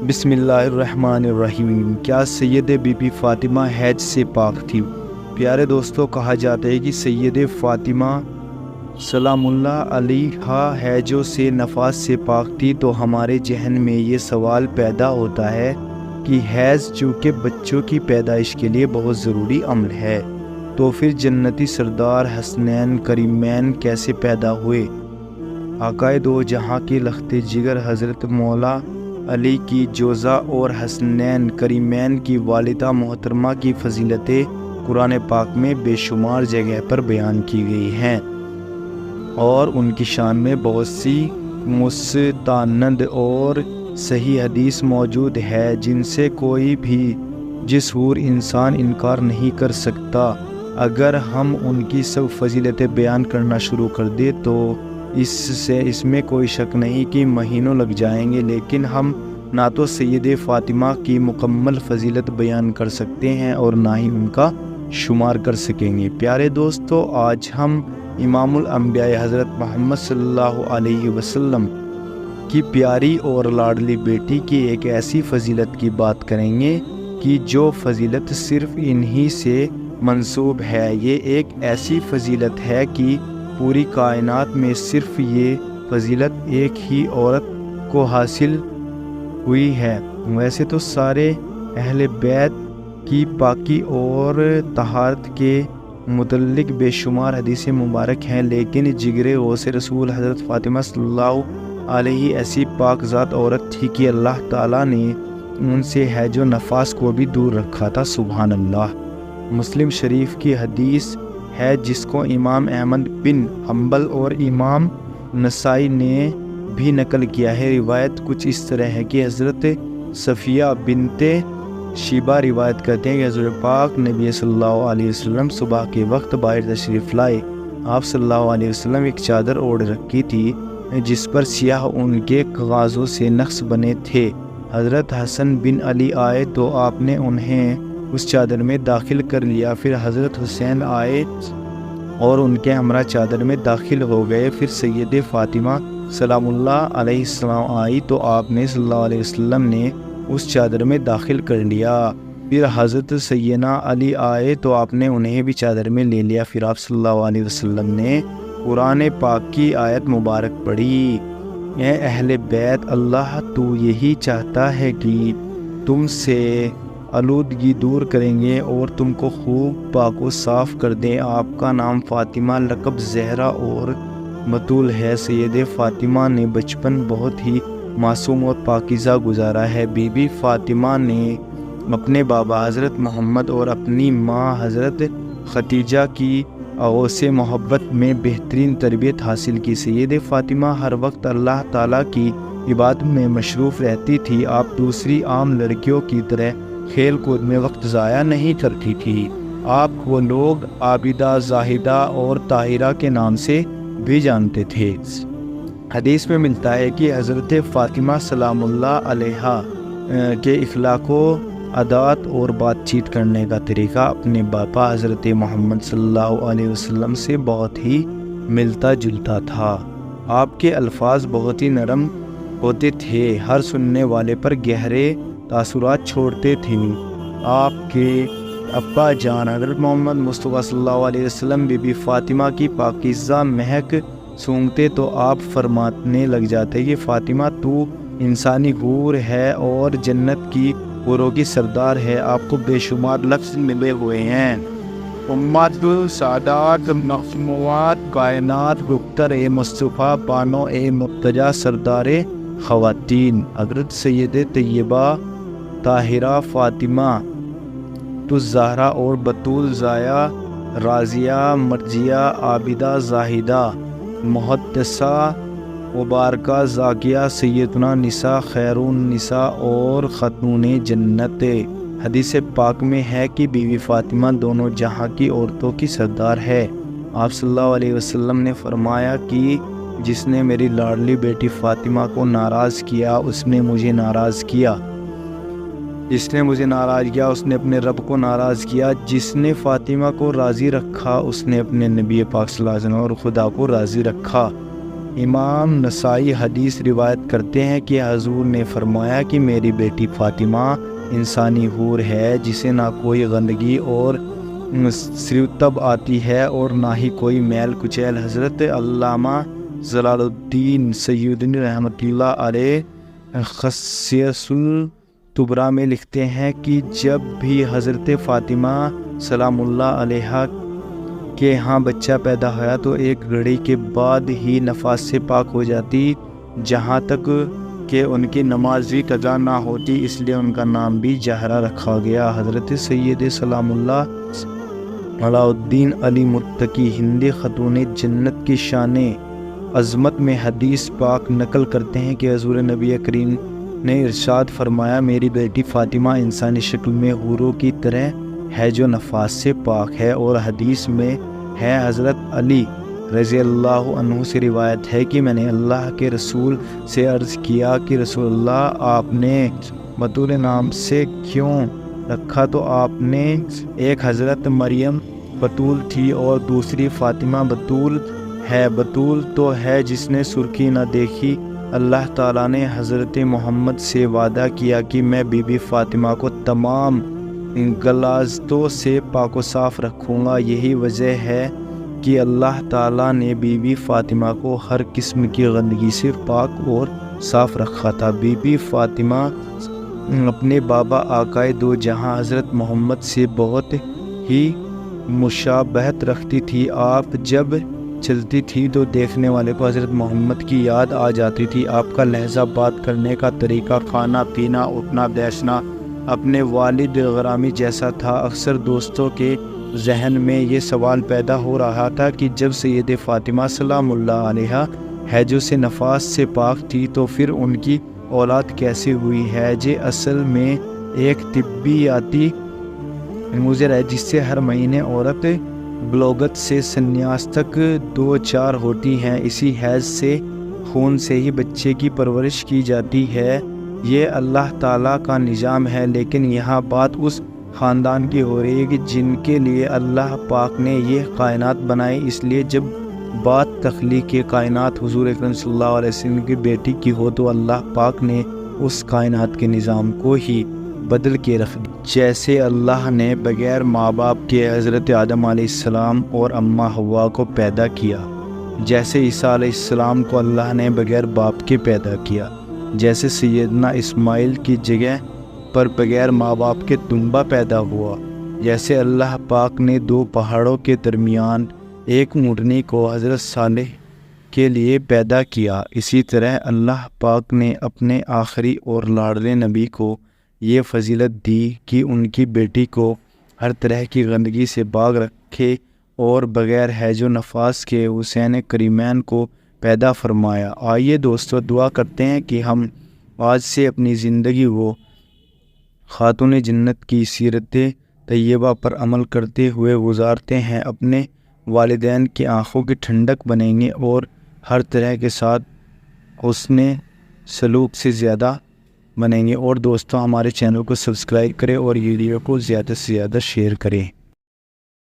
بسم اللہ الرحمن الرحیم۔ کیا سید بی بی فاطمہ حیض سے پاک تھی؟ پیارے دوستو، کہا جاتا ہے کہ سید فاطمہ سلام اللہ علیہا حیض سے نفاس سے پاک تھی، تو ہمارے ذہن میں یہ سوال پیدا ہوتا ہے کہ حیض چونکہ بچوں کی پیدائش کے لیے بہت ضروری عمل ہے، تو پھر جنتی سردار حسنین کریمین کیسے پیدا ہوئے؟ آقائے دو جہاں کے لخت جگر حضرت مولا علی کی جوزہ اور حسنین کریمین کی والدہ محترمہ کی فضیلتیں قرآن پاک میں بے شمار جگہ پر بیان کی گئی ہیں، اور ان کی شان میں بہت سی مستند اور صحیح حدیث موجود ہے جن سے کوئی بھی جسور انسان انکار نہیں کر سکتا۔ اگر ہم ان کی سب فضیلتیں بیان کرنا شروع کر دیں تو اس میں کوئی شک نہیں کہ مہینوں لگ جائیں گے، لیکن ہم نہ تو سید فاطمہ کی مکمل فضیلت بیان کر سکتے ہیں اور نہ ہی ان کا شمار کر سکیں گے۔ پیارے دوستو، آج ہم امام الانبیاء حضرت محمد صلی اللہ علیہ وسلم کی پیاری اور لاڈلی بیٹی کی ایک ایسی فضیلت کی بات کریں گے کہ جو فضیلت صرف انہی سے منسوب ہے۔ یہ ایک ایسی فضیلت ہے کہ پوری کائنات میں صرف یہ فضیلت ایک ہی عورت کو حاصل ہوئی ہے۔ ویسے تو سارے اہل بیت کی پاکی اور طہارت کے متعلق بے شمار حدیث مبارک ہیں، لیکن جگر غوث رسول حضرت فاطمہ صلی اللہ علیہ ایسی پاک ذات عورت تھی کہ اللہ تعالیٰ نے ان سے حیض و نفاس کو بھی دور رکھا تھا۔ سبحان اللہ۔ مسلم شریف کی حدیث ہے جس کو امام احمد بن حنبل اور امام نسائی نے بھی نقل کیا ہے۔ روایت کچھ اس طرح ہے کہ حضرت صفیہ بنت شیبہ روایت کرتے ہیں کہ حضرت پاک نبی صلی اللہ علیہ وسلم صبح کے وقت باہر تشریف لائے۔ آپ صلی اللہ علیہ وسلم ایک چادر اوڑھ رکھی تھی جس پر سیاہ اون کے کاغذوں سے نقش بنے تھے۔ حضرت حسن بن علی آئے تو آپ نے انہیں اس چادر میں داخل کر لیا۔ پھر حضرت حسین آئے اور ان کے ہمراہ چادر میں داخل ہو گئے۔ پھر سید فاطمہ سلام اللہ علیہ السلام آئی تو آپ نے صلی اللہ علیہ وسلم نے اس چادر میں داخل کر لیا۔ پھر حضرت سیدنا علی آئے تو آپ نے انہیں بھی چادر میں لے لیا۔ پھر آپ صلی اللہ علیہ وسلم نے قرآن پاک کی آیت مبارک پڑھی، اے اہل بیت، اللہ تو یہی چاہتا ہے کہ تم سے آلودگی دور کریں گے اور تم کو خوب پاک و صاف کر دیں۔ آپ کا نام فاطمہ، لقب زہرا اور بطول ہے۔ سید فاطمہ نے بچپن بہت ہی معصوم اور پاکیزہ گزارا ہے۔ بی بی فاطمہ نے اپنے بابا حضرت محمد اور اپنی ماں حضرت خدیجہ کی سے محبت میں بہترین تربیت حاصل کی۔ سید فاطمہ ہر وقت اللہ تعالیٰ کی عبادت میں مصروف رہتی تھی۔ آپ دوسری عام لڑکیوں کی طرح کھیل کود میں وقت ضائع نہیں کرتی تھی۔ آپ کو لوگ عابدہ، زاہدہ اور طاہرہ کے نام سے بھی جانتے تھے۔ حدیث میں ملتا ہے کہ حضرت فاطمہ سلام اللہ علیہا کے اخلاق و عادات اور بات چیت کرنے کا طریقہ اپنے باپا حضرت محمد صلی اللہ علیہ وسلم سے بہت ہی ملتا جلتا تھا۔ آپ کے الفاظ بہت ہی نرم ہوتے تھے، ہر سننے والے پر گہرے تاثرات چھوڑتے تھے۔ آپ کے ابا جان حضرت محمد مصطفیٰ صلی اللہ علیہ وسلم بی بی فاطمہ کی پاکیزہ مہک سونگتے تو آپ فرمانے لگ جاتے کہ فاطمہ تو انسانی حور ہے اور جنت کی حوروں کی سردار ہے۔ آپ کو بے شمار لفظ ملے ہوئے ہیں، امت سادات مخموات کائنات گفتر اے مصطفیٰ بانو اے مرتجا سردار خواتین۔ حضرت سید طیبہ طاہرہ فاطمہ تو زہرا اور بطول زایا راضیہ مرضیہ عابدہ زاہدہ محدثہ مبارکہ زاکیہ سیدنا نساء خیر النساء اور خاتون جنت۔ حدیث پاک میں ہے کہ بی بی فاطمہ دونوں جہاں کی عورتوں کی سردار ہے۔ آپ صلی اللہ علیہ وسلم نے فرمایا کہ جس نے میری لاڈلی بیٹی فاطمہ کو ناراض کیا اس نے مجھے ناراض کیا، جس نے مجھے ناراض کیا اس نے اپنے رب کو ناراض کیا، جس نے فاطمہ کو راضی رکھا اس نے اپنے نبی پاک صلی اللہ علیہ وسلم اور خدا کو راضی رکھا۔ امام نسائی حدیث روایت کرتے ہیں کہ حضور نے فرمایا کہ میری بیٹی فاطمہ انسانی حور ہے جسے نہ کوئی گندگی اور سرتب آتی ہے اور نہ ہی کوئی میل کچیل۔ حضرت علامہ جلال الدین سیوطی رحمۃ اللہ علیہ خصائص الکبریٰ میں لکھتے ہیں کہ جب بھی حضرت فاطمہ سلام اللہ علیہا کے ہاں بچہ پیدا ہوا تو ایک گھڑی کے بعد ہی نفاس سے پاک ہو جاتی، جہاں تک کہ ان کی نماز بھی قضا نہ ہوتی، اس لیے ان کا نام بھی زہرا رکھا گیا۔ حضرت سید سلام اللہ علاء الدین علی متقی ہندی خاتون جنت کی شان عظمت میں حدیث پاک نقل کرتے ہیں کہ حضور نبی کریم نے ارشاد فرمایا، میری بیٹی فاطمہ انسانی شکل میں حوروں کی طرح ہے جو نفاس سے پاک ہے۔ اور حدیث میں ہے، حضرت علی رضی اللہ عنہ سے روایت ہے کہ میں نے اللہ کے رسول سے عرض کیا کہ رسول اللہ آپ نے بطول نام سے کیوں رکھا؟ تو آپ نے ایک حضرت مریم بطول تھی اور دوسری فاطمہ بطول ہے۔ بطول تو ہے جس نے سرخی نہ دیکھی۔ اللہ تعالیٰ نے حضرت محمد سے وعدہ کیا کہ میں بی بی فاطمہ کو تمام غلاظتوں سے پاک و صاف رکھوں گا۔ یہی وجہ ہے کہ اللہ تعالیٰ نے بی بی فاطمہ کو ہر قسم کی گندگی سے پاک اور صاف رکھا تھا۔ بی بی فاطمہ اپنے بابا آقائے دو جہاں حضرت محمد سے بہت ہی مشابہت رکھتی تھی۔ آپ جب چلتی تھی تو دیکھنے والے کو حضرت محمد کی یاد آ جاتی تھی۔ آپ کا لہجہ، بات کرنے کا طریقہ، کھانا پینا، اٹھنا بیٹھنا اپنے والد گرامی جیسا تھا۔ اکثر دوستوں کے ذہن میں یہ سوال پیدا ہو رہا تھا کہ جب سید فاطمہ سلام اللہ علیہا حیض سے نفاس سے پاک تھی تو پھر ان کی اولاد کیسے ہوئی؟ حیض اصل میں ایک طبیعیاتی مضر ہے جس سے ہر مہینے عورت بلوغت سے سنیاس تک دو چار ہوتی ہیں۔ اسی حیض سے خون سے ہی بچے کی پرورش کی جاتی ہے۔ یہ اللہ تعالیٰ کا نظام ہے، لیکن یہاں بات اس خاندان کی ہو رہی ہے کہ جن کے لیے اللہ پاک نے یہ کائنات بنائی۔ اس لیے جب بات تخلیق کائنات حضور اکرم صلی اللہ علیہ وسلم کی بیٹی کی ہو تو اللہ پاک نے اس کائنات کے نظام کو ہی بدل کے رکھ دیا۔ جیسے اللہ نے بغیر ماں باپ کے حضرت آدم علیہ السلام اور اماں حوا کو پیدا کیا، جیسے عیسیٰ علیہ السلام کو اللہ نے بغیر باپ کے پیدا کیا، جیسے سیدنا اسماعیل کی جگہ پر بغیر ماں باپ کے دمبا پیدا ہوا، جیسے اللہ پاک نے دو پہاڑوں کے درمیان ایک اونٹنی کو حضرت صالح کے لیے پیدا کیا، اسی طرح اللہ پاک نے اپنے آخری اور لاڈلے نبی کو یہ فضیلت دی کہ ان کی بیٹی کو ہر طرح کی گندگی سے پاک رکھے اور بغیر حیض و نفاس کے حسین کریمین کو پیدا فرمایا۔ آئیے دوستو دعا کرتے ہیں کہ ہم آج سے اپنی زندگی کو خاتون جنت کی سیرت طیبہ پر عمل کرتے ہوئے گزارتے ہیں، اپنے والدین کی آنکھوں کی ٹھنڈک بنیں گے اور ہر طرح کے ساتھ حسن سلوک سے زیادہ بنیں گے۔ اور دوستوں ہمارے چینل کو سبسکرائب کریں اور ویڈیو کو زیادہ سے زیادہ شیئر کریں۔